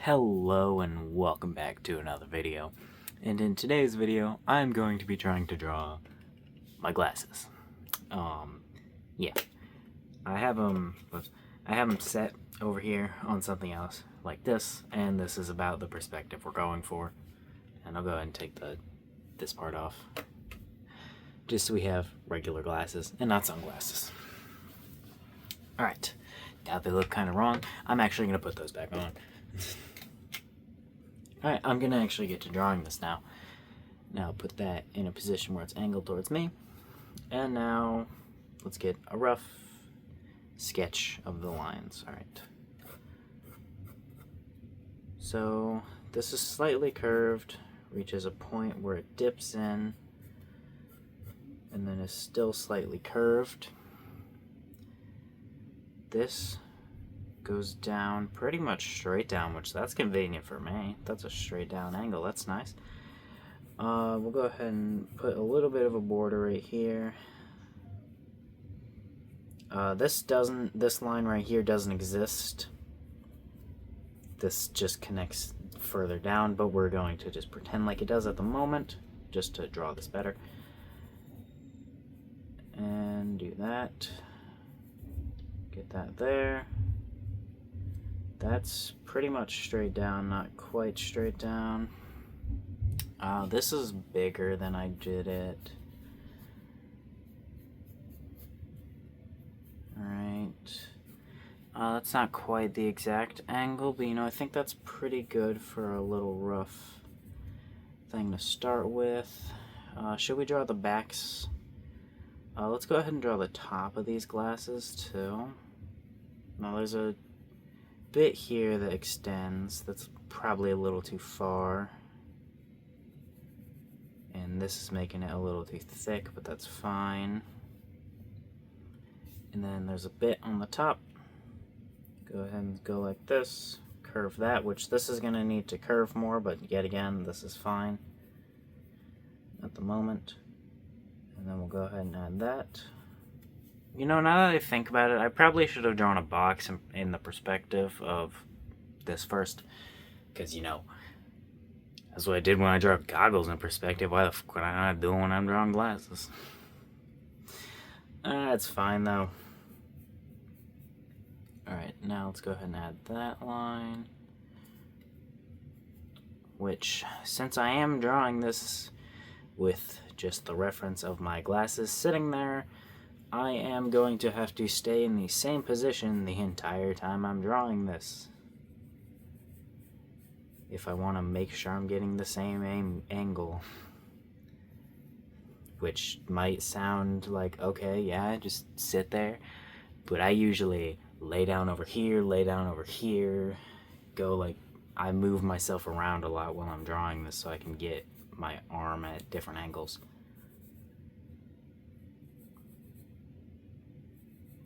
Hello and welcome back to another video. And in today's video, I'm going to be trying to draw my glasses. Yeah, I have them set over here on something else like this, and this is about the perspective we're going for. And I'll go ahead and take this part off, just so we have regular glasses and not sunglasses. All right, now they look kind of wrong. I'm actually gonna put those back on. Alright, I'm gonna actually get to drawing this now. Now put that in a position where it's angled towards me. And now let's get a rough sketch of the lines. Alright. So this is slightly curved, reaches a point where it dips in, and then is still slightly curved. This goes down pretty much straight down, which that's convenient for me. That's a straight down angle. That's nice. We'll go ahead and put a little bit of a border right here. This line right here doesn't exist. This just connects further down, but we're going to just pretend like it does at the moment, just to draw this better. And do that. Get that there. That's pretty much straight down, not quite straight down. This is bigger than I did it. Alright. That's not quite the exact angle, but I think that's pretty good for a little rough thing to start with. Should we draw the backs? Let's go ahead and draw the top of these glasses too. Now there's a bit here that extends that's probably a little too far, and this is making it a little too thick, but that's fine. And then there's a bit on the top. Go ahead and go like this, curve that, which this is going to need to curve more, but yet again this is fine at the moment. And then we'll go ahead and add that. Now that I think about it, I probably should have drawn a box in the perspective of this first. Because, that's what I did when I drew goggles in perspective. Why the fuck would I not do it when I'm drawing glasses? That's fine, though. Alright, now let's go ahead and add that line. Which, since I am drawing this with just the reference of my glasses sitting there, I am going to have to stay in the same position the entire time I'm drawing this, if I want to make sure I'm getting the same angle. Which might sound like, okay, yeah, just sit there, but I usually lay down over here, go like, I move myself around a lot while I'm drawing this so I can get my arm at different angles.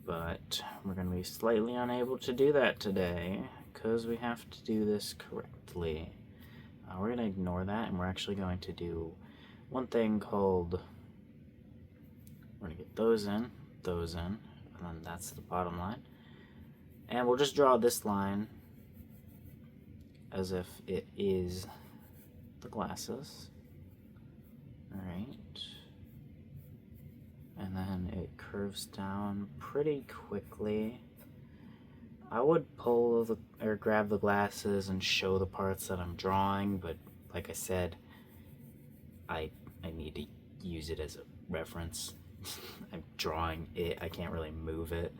But we're going to be slightly unable to do that today because we have to do this correctly. We're going to ignore that, and we're actually going to do one thing called, we're going to get those in, and then that's the bottom line. And we'll just draw this line as if it is the glasses. Alright. And then it curves down pretty quickly. I would pull or grab the glasses and show the parts that I'm drawing, but like I said, I need to use it as a reference. I'm drawing it, I can't really move it.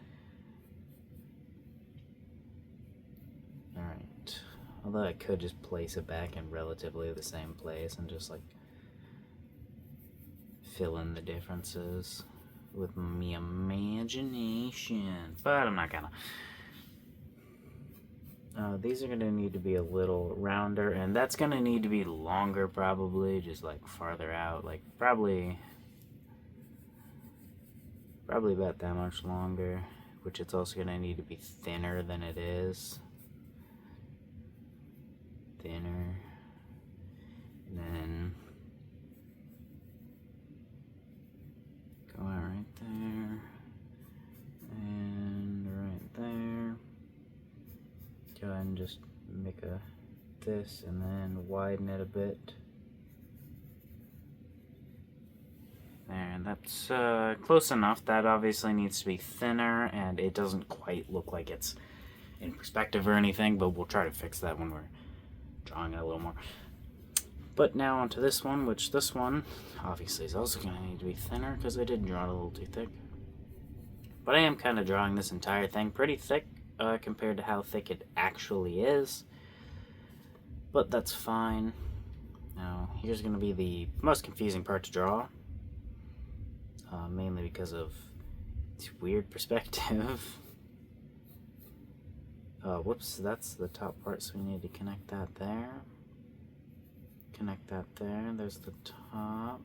Alright. Although I could just place it back in relatively the same place and just like fill in the differences with my imagination, but I'm not gonna. These are gonna need to be a little rounder, and that's gonna need to be longer, probably, just like farther out, like probably about that much longer, which it's also gonna need to be thinner than it is. Thinner, and then go out right there, and right there. Go ahead and just make a this and then widen it a bit. There, that's close enough. That obviously needs to be thinner, and it doesn't quite look like it's in perspective or anything, but we'll try to fix that when we're drawing it a little more. But now onto this one, which this one obviously is also going to need to be thinner because I did draw it a little too thick. But I am kind of drawing this entire thing pretty thick compared to how thick it actually is. But that's fine. Now, here's going to be the most confusing part to draw. Mainly because of its weird perspective. Whoops, that's the top part, so we need to connect that there. Connect that there. There's the top.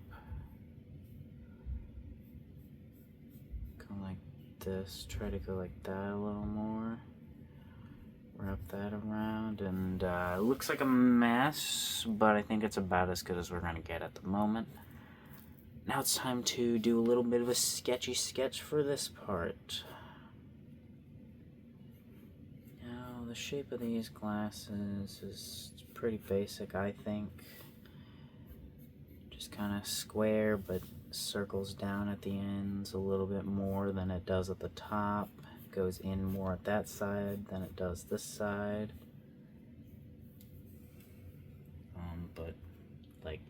Go like this. Try to go like that a little more. Wrap that around, and it looks like a mess, but I think it's about as good as we're going to get at the moment. Now it's time to do a little bit of a sketchy sketch for this part. Now, the shape of these glasses is pretty basic, I think. Just kind of square, but circles down at the ends a little bit more than it does at the top. It goes in more at that side than it does this side. But, like,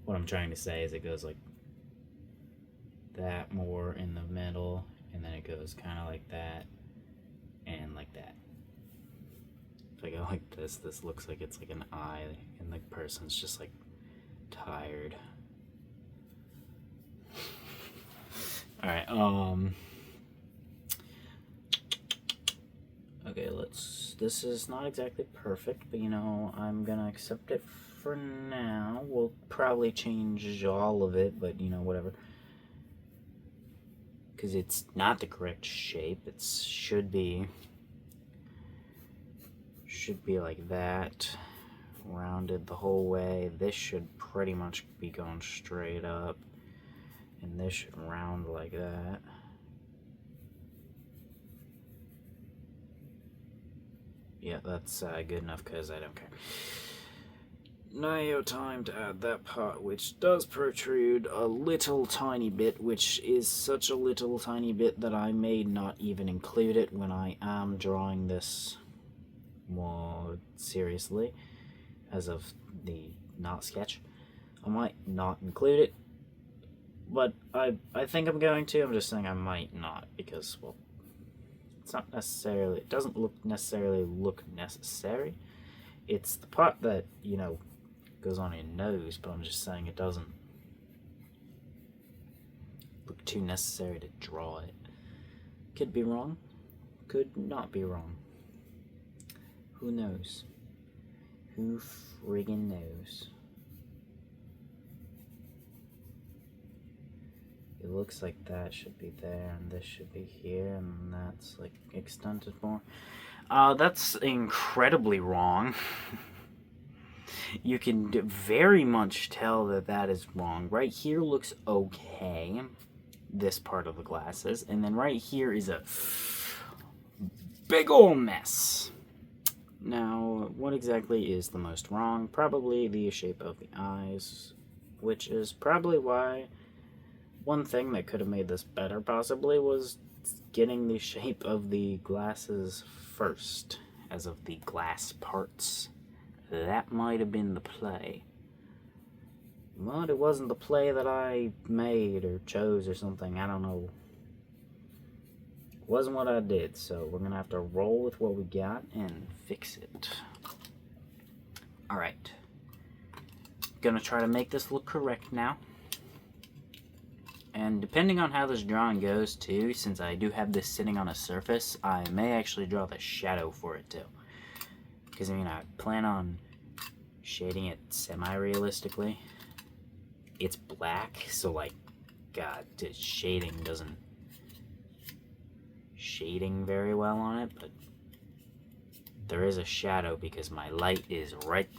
what I'm trying to say is it goes like that more in the middle, and then it goes kind of like that and like that. If I go like this, this looks like it's like an eye, and the person's just like tired. Alright, okay, this is not exactly perfect, but you know, I'm gonna accept it for now. We'll probably change all of it, but you know, whatever. Because it's not the correct shape. It should be like that, rounded the whole way. This should pretty much be going straight up, and this should round like that. Yeah, that's good enough because I don't care. Now time to add that part which does protrude a little tiny bit, which is such a little tiny bit that I may not even include it when I am drawing this more seriously as of the not sketch. I might not include it, but I think I'm going to. I'm just saying I might not because, well, it's not necessarily, it doesn't necessarily look necessary. It's the part that, you know, goes on your nose, but I'm just saying it doesn't look too necessary to draw it. Could be wrong, could not be wrong. Who knows? Who friggin' knows? It looks like that should be there, and this should be here, and that's like extended more. That's incredibly wrong. You can very much tell that that is wrong. Right here looks okay, this part of the glasses, and then right here is a big ol' mess. Now, what exactly is the most wrong? Probably the shape of the eyes, which is probably why one thing that could have made this better possibly was getting the shape of the glasses first, as of the glass parts. That might have been the play. But it wasn't the play that I made or chose or something. I don't know. It wasn't what I did, so we're going to have to roll with what we got and fix it. Alright. Gonna try to make this look correct now. And depending on how this drawing goes too, since I do have this sitting on a surface, I may actually draw the shadow for it too. Because, I mean, I plan on shading it semi-realistically. It's black, so, like, God, shading doesn't shading very well on it, but there is a shadow because my light is right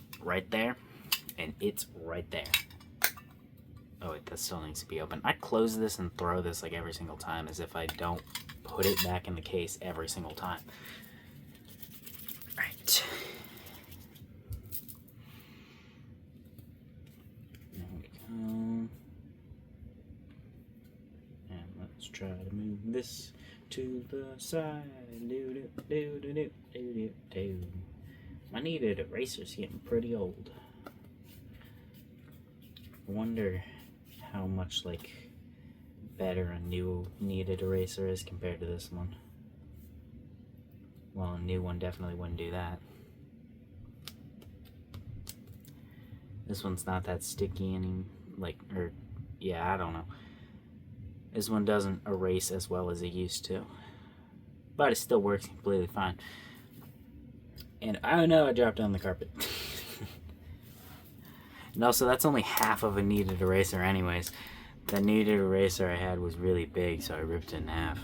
there, and it's right there. Oh, wait, that still needs to be open. I close this and throw this, like, every single time, as if I don't put it back in the case every single time. Right. Let's try to move this to the side. Do, do, do, do, do, do, do, do. My kneaded eraser's getting pretty old. I wonder how much, like, better a new kneaded eraser is compared to this one. Well, a new one definitely wouldn't do that. This one's not that sticky and yeah, I don't know. This one doesn't erase as well as it used to, but it still works completely fine. And oh no, I dropped on the carpet. And also, that's only half of a kneaded eraser anyways. The kneaded eraser I had was really big, so I ripped it in half.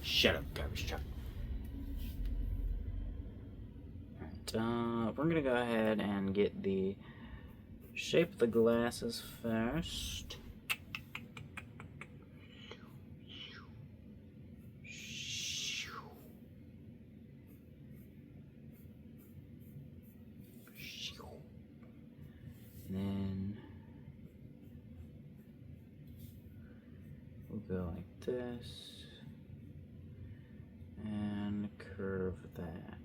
Shut up, garbage truck. Alright, we're gonna go ahead and get the shape of the glasses first. And then we'll go like this and curve that.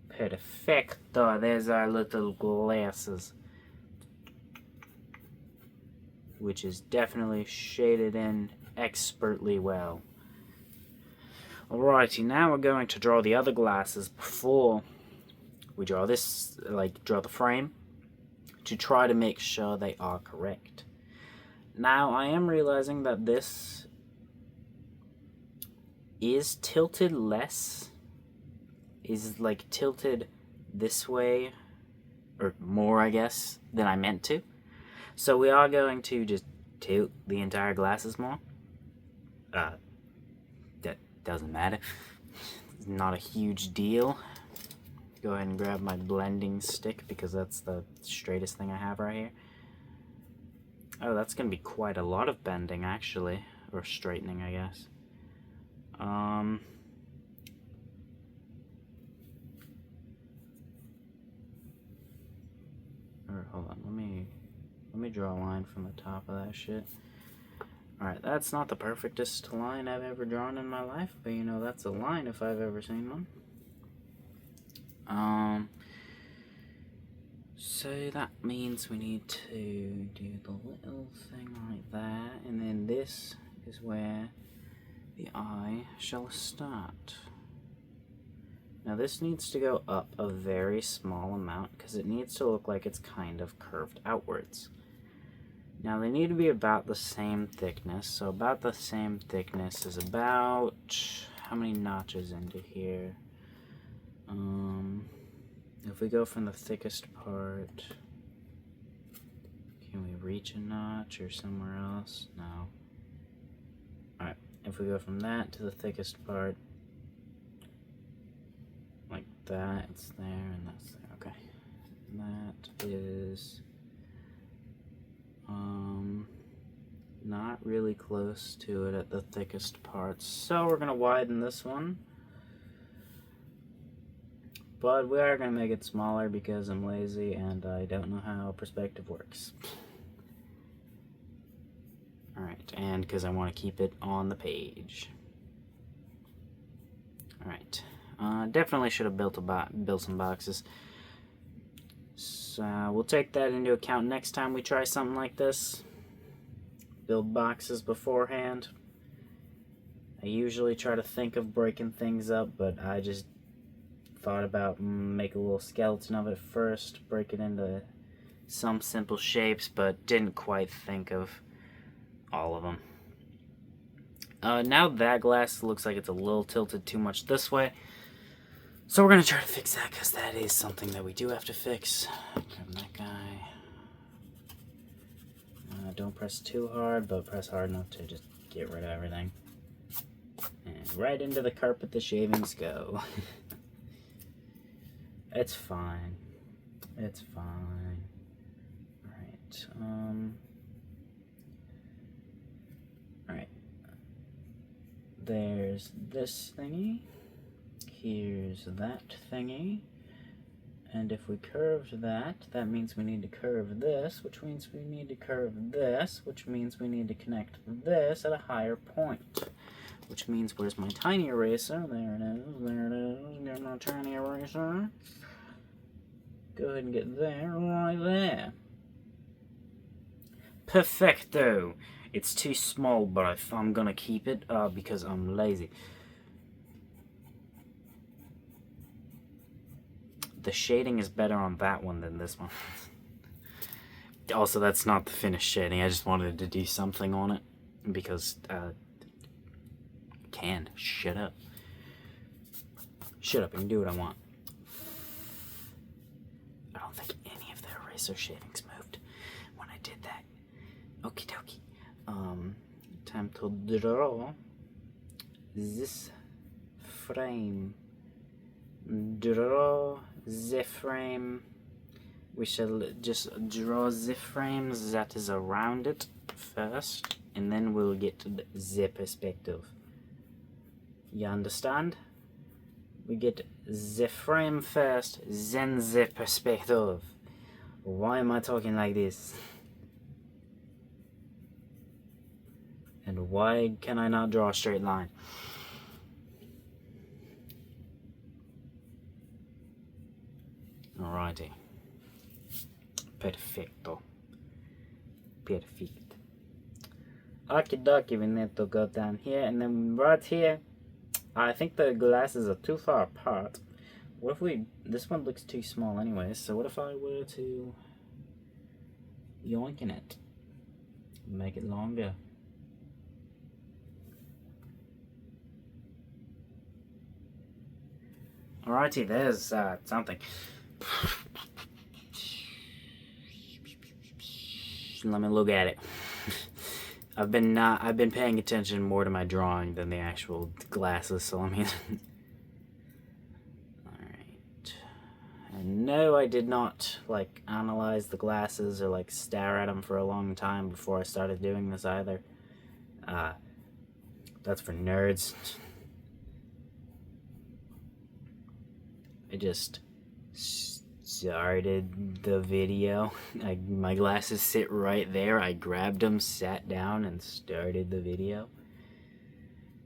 Perfecto, there's our little glasses, which is definitely shaded in expertly well. Alrighty, now we're going to draw the other glasses before we draw this, draw the frame, to try to make sure they are correct. Now, I am realizing that this is tilted less, is like tilted this way, or more, I guess, than I meant to. So we are going to just tilt the entire glasses more. That doesn't matter. It's not a huge deal. Go ahead and grab my blending stick because that's the straightest thing I have right here. Oh, that's going to be quite a lot of bending, actually. Or straightening, I guess. Or, hold on, let me draw a line from the top of that shit. Alright, that's not the perfectest line I've ever drawn in my life, but you know, that's a line if I've ever seen one. So that means we need to do the little thing like that, and then this is where the eye shall start. Now this needs to go up a very small amount because it needs to look like it's kind of curved outwards. Now they need to be about the same thickness, so about the same thickness is about, how many notches into here? If we go from the thickest part, can we reach a notch or somewhere else? No. Alright, if we go from that to the thickest part, like that, it's there and that's there, okay. And that is, not really close to it at the thickest parts, so we're gonna widen this one. But we are going to make it smaller because I'm lazy and I don't know how perspective works. Alright, and because I want to keep it on the page. Alright, definitely should have built some boxes. So we'll take that into account next time we try something like this. Build boxes beforehand. I usually try to think of breaking things up, but I just thought about make a little skeleton of it first, break it into some simple shapes, but didn't quite think of all of them. Now that glass looks like it's a little tilted too much this way, so we're going to try to fix that because that is something that we do have to fix. Grab that guy. Don't press too hard, but press hard enough to just get rid of everything. And right into the carpet the shavings go. It's fine. It's fine. Alright, alright. There's this thingy. Here's that thingy. And if we curved that, that means we need to curve this, which means we need to curve this, which means we need to connect this at a higher point. Which means, where's my tiny eraser? There it is, there it is. Get my tiny eraser. Go ahead and get there, right there. Perfecto! It's too small, but I'm gonna keep it because I'm lazy. The shading is better on that one than this one. Also, that's not the finished shading. I just wanted to do something on it because shut up. Shut up and do what I want. I don't think any of the eraser shavings moved when I did that. Okie dokie. Time to draw this frame. Draw the frame. We shall just draw the frame that is around it first, and then we'll get to the perspective. You understand? We get the frame first, then the perspective. Why am I talking like this? And why can I not draw a straight line? Alrighty. Perfecto. Perfect. Okie dokie, we need to go down here, and then right here, I think the glasses are too far apart. What if this one looks too small anyway, so what if I were to yoink in it? Make it longer. Alrighty, there's something. Let me look at it. I've been paying attention more to my drawing than the actual glasses, so let me. Alright. And no, I did not analyze the glasses or stare at them for a long time before I started doing this either. That's for nerds. I just started the video. My glasses sit right there. I grabbed them, sat down, and started the video.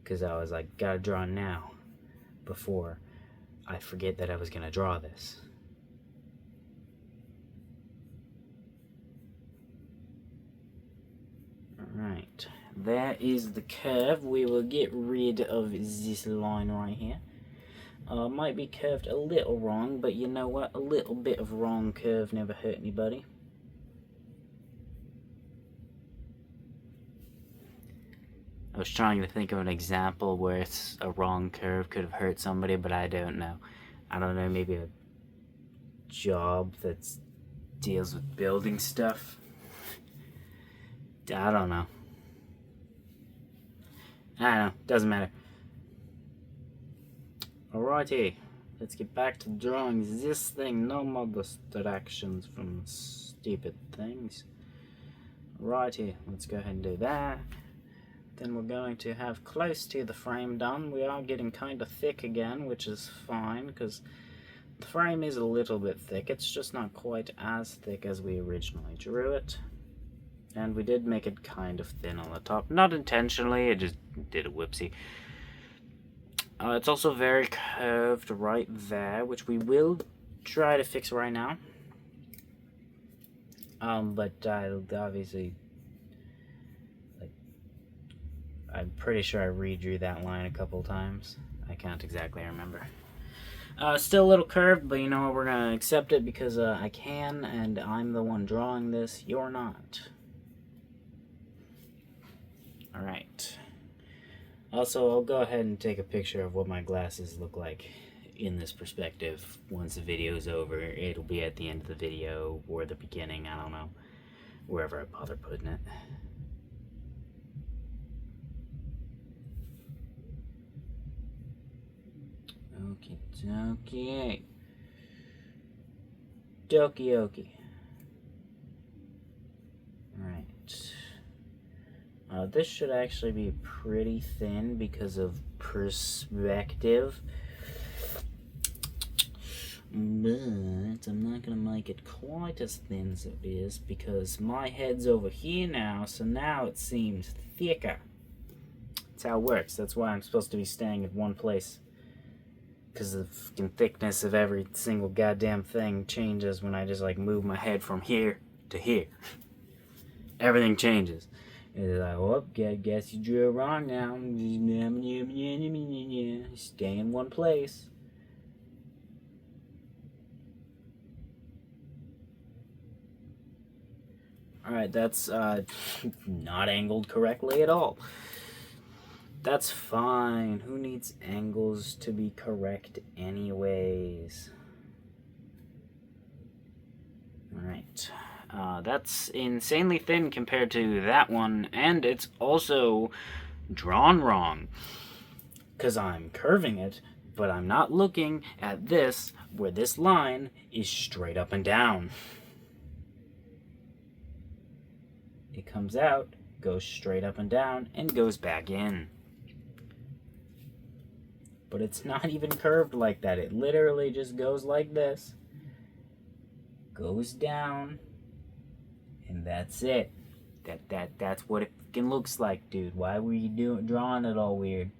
Because I was like, gotta draw now. Before I forget that I was gonna draw this. Alright. That is the curve. We will get rid of this line right here. Might be curved a little wrong, but you know what? A little bit of wrong curve never hurt anybody. I was trying to think of an example where it's a wrong curve could have hurt somebody, but I don't know. I don't know, maybe a job that deals with building stuff. I don't know. I don't know, doesn't matter. Alrighty, let's get back to drawing this thing. No more distractions from stupid things. Alrighty, let's go ahead and do that. Then we're going to have close to the frame done. We are getting kind of thick again, which is fine, because the frame is a little bit thick. It's just not quite as thick as we originally drew it. And we did make it kind of thin on the top. Not intentionally, it just did a whoopsie. It's also very curved right there, which we will try to fix right now. But obviously, I'm pretty sure I redrew that line a couple times. I can't exactly remember. Still a little curved, but you know what, we're gonna accept it because I can, and I'm the one drawing this. You're not. Alright. Also, I'll go ahead and take a picture of what my glasses look like in this perspective once the video's over. It'll be at the end of the video or the beginning, I don't know. Wherever I bother putting it. Okie dokie. Dokie okie. Alright. This should actually be pretty thin because of perspective. But I'm not going to make it quite as thin as it is because my head's over here now, so now it seems thicker. That's how it works. That's why I'm supposed to be staying at one place. Because the fucking thickness of every single goddamn thing changes when I just like move my head from here to here. Everything changes. It's like, oh, guess you drew it wrong now. Stay in one place. Alright, that's not angled correctly at all. That's fine. Who needs angles to be correct anyways? Alright. That's insanely thin compared to that one, and it's also drawn wrong. Because I'm curving it, but I'm not looking at this, where this line is straight up and down. It comes out, goes straight up and down, and goes back in. But it's not even curved like that. It literally just goes like this. Goes down. And that's it. That's what it fucking looks like, dude. Why were you drawing it all weird?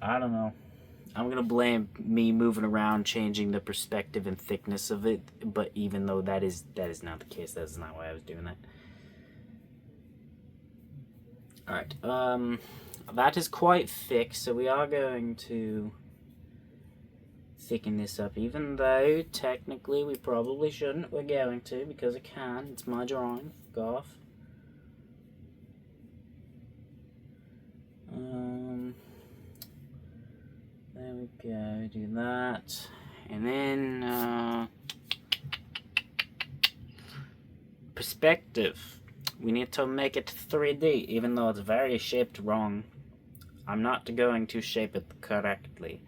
I don't know. I'm gonna blame me moving around, changing the perspective and thickness of it. But even though that is not the case, that's not why I was doing that. Alright, that is quite thick, so we are going to thicken this up, even though technically we probably shouldn't. We're going to, because I can. It's my drawing. Go off. There we go, do that. And then, perspective. We need to make it 3D, even though it's very shaped wrong. I'm not going to shape it correctly,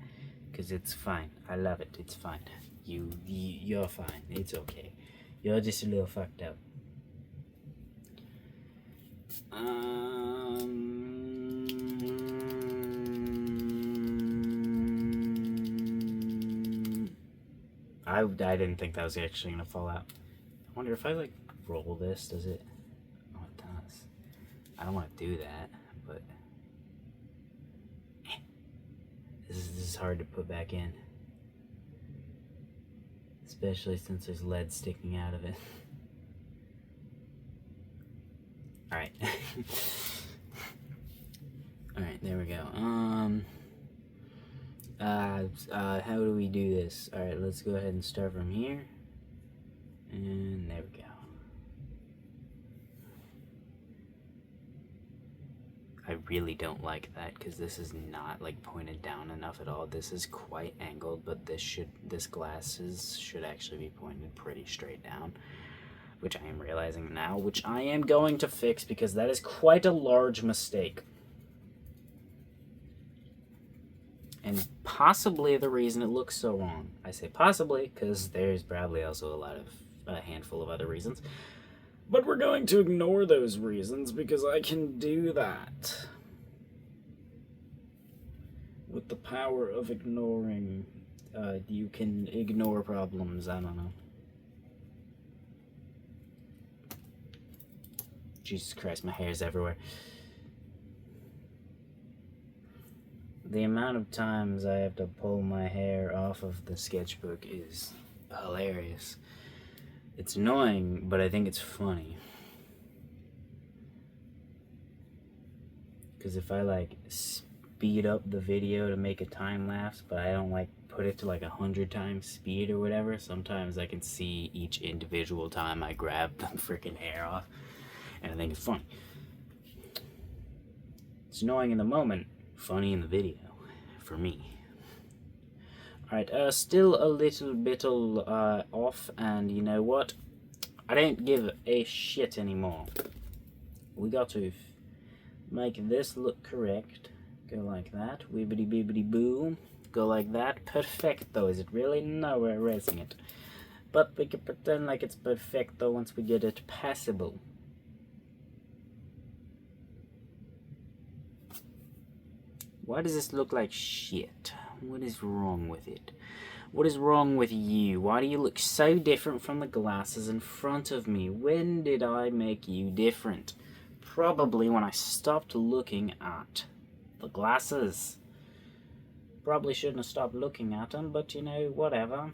because it's fine. I love it. It's fine. You're fine. It's okay. You're just a little fucked up. I didn't think that was actually gonna fall out. I wonder if I like roll this, does it? Oh, it does. I don't want to do that, but this is hard to put back in, especially since there's lead sticking out of it. All right. All right, there we go. How do we do this? All right, let's go ahead and start from here, and there we go. I really don't like that because this is not like pointed down enough at all. This is quite angled, but this glasses should actually be pointed pretty straight down, which I am realizing now, which I am going to fix because that is quite a large mistake. And possibly the reason it looks so wrong. I say possibly because there's probably also a handful of other reasons. But we're going to ignore those reasons because I can do that. With the power of ignoring, you can ignore problems. I don't know. Jesus Christ, my hair's everywhere. The amount of times I have to pull my hair off of the sketchbook is hilarious. It's annoying, but I think it's funny. Because if I like speed up the video to make a time lapse, but I don't like put it to like 100 times speed or whatever, sometimes I can see each individual time I grab the freaking hair off, and I think it's funny. It's annoying in the moment, funny in the video, for me. Alright, still a little bit off, and you know what? I don't give a shit anymore. We got to make this look correct. Go like that, wibbity bibbity boo. Go like that, perfecto. Is it really? No, we're erasing it. But we can pretend like it's perfecto once we get it passable. Why does this look like shit? What is wrong with it? What is wrong with you? Why do you look so different from the glasses in front of me? When did I make you different? Probably when I stopped looking at the glasses. Probably shouldn't have stopped looking at them, but you know, whatever.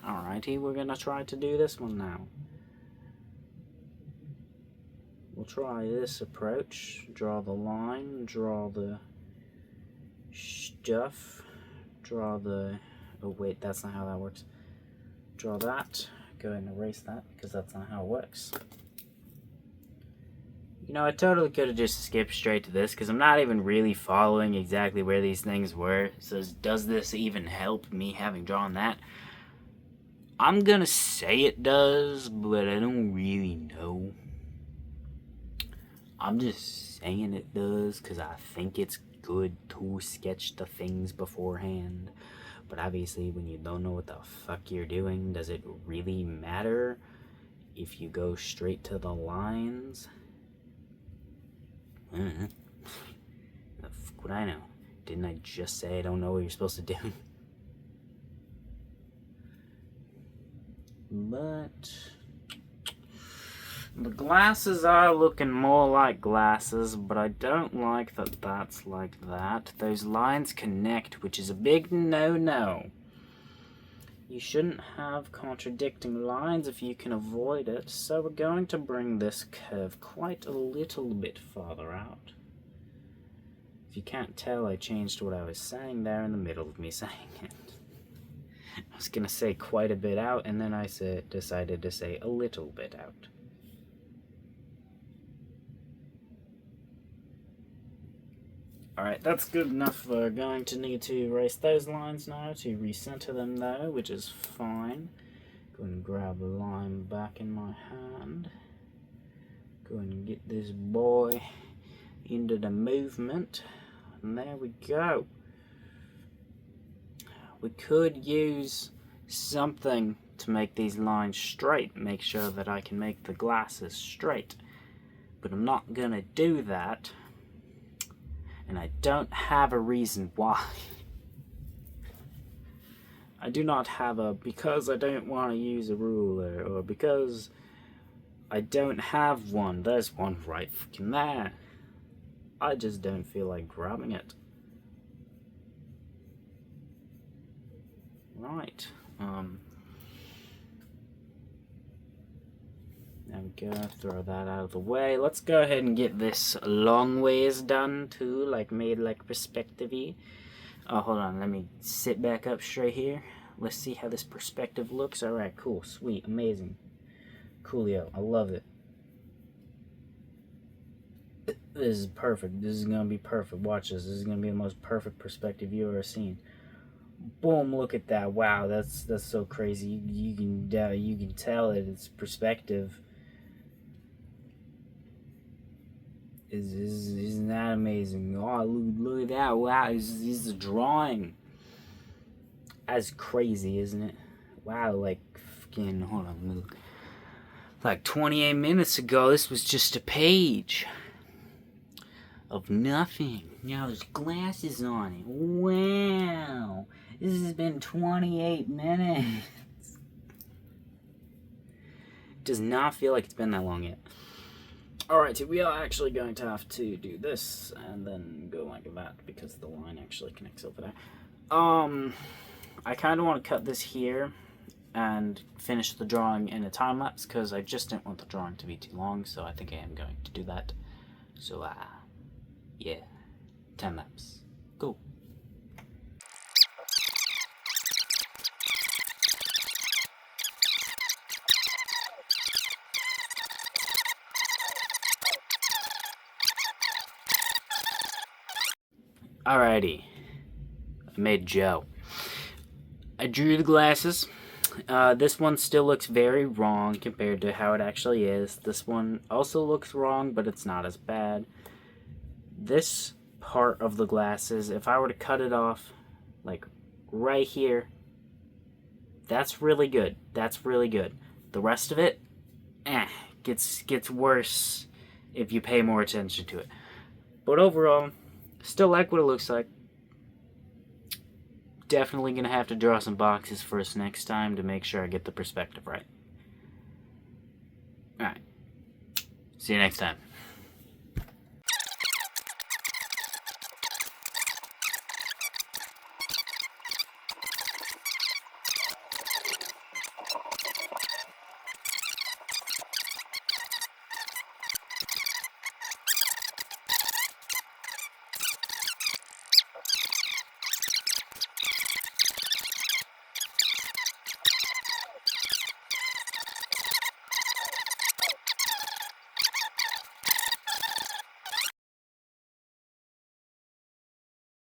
Alrighty, we're gonna try to do this one now. We'll try this approach. Draw the line, draw the stuff, draw the... oh wait, that's not how that works. Draw that. Go ahead and erase that, because that's not how it works. You know, I totally could have just skipped straight to this, because I'm not even really following exactly where these things were. So does this even help me having drawn that? I'm gonna say it does, but I don't really know. I'm just saying it does, because I think it's good to sketch the things beforehand. But obviously, when you don't know what the fuck you're doing, does it really matter if you go straight to the lines? The fuck would I know? Didn't I just say I don't know what you're supposed to do? But the glasses are looking more like glasses, but I don't like that that's like that. Those lines connect, which is a big no-no. You shouldn't have contradicting lines if you can avoid it, so we're going to bring this curve quite a little bit farther out. If you can't tell, I changed what I was saying there in the middle of me saying it. I was going to say quite a bit out, and then I decided to say a little bit out. Alright, that's good enough. We're going to need to erase those lines now to recenter them though, which is fine. Go and grab the line back in my hand. Go and get this boy into the movement. And there we go. We could use something to make these lines straight. Make sure that I can make the glasses straight. But I'm not gonna do that. And I don't have a reason why. I do not have a because I don't want to use a ruler, or because I don't have one. There's one right fucking there. I just don't feel like grabbing it. Right. There we go, throw that out of the way. Let's go ahead and get this long ways done too, like made like perspective-y. Oh, hold on, let me sit back up straight here. Let's see how this perspective looks. Alright, cool, sweet, amazing. Coolio, I love it. This is perfect. This is gonna be perfect. Watch this. This is gonna be the most perfect perspective you've ever seen. Boom! Look at that. Wow, that's so crazy. You can tell that it's perspective. Isn't that amazing? Oh, look at that. Wow, this is a drawing. That's crazy, isn't it? Wow, like, fucking, hold on. Like 28 minutes ago, this was just a page of nothing. Now there's glasses on it. Wow. This has been 28 minutes. Does not feel like it's been that long yet. Alright, we are actually going to have to do this and then go like that because the line actually connects over there. I kind of want to cut this here and finish the drawing in a time lapse because I just didn't want the drawing to be too long, so I think I am going to do that. So, yeah, time lapse. Go. Alrighty, I made Joe. I drew the glasses. This one still looks very wrong compared to how it actually is. This one also looks wrong, but it's not as bad. This part of the glasses, if I were to cut it off, like right here, that's really good. That's really good. The rest of it, gets worse if you pay more attention to it. But overall, still like what it looks like. definitely going to have to draw some boxes first next time to make sure I get the perspective right. Alright. See you next time.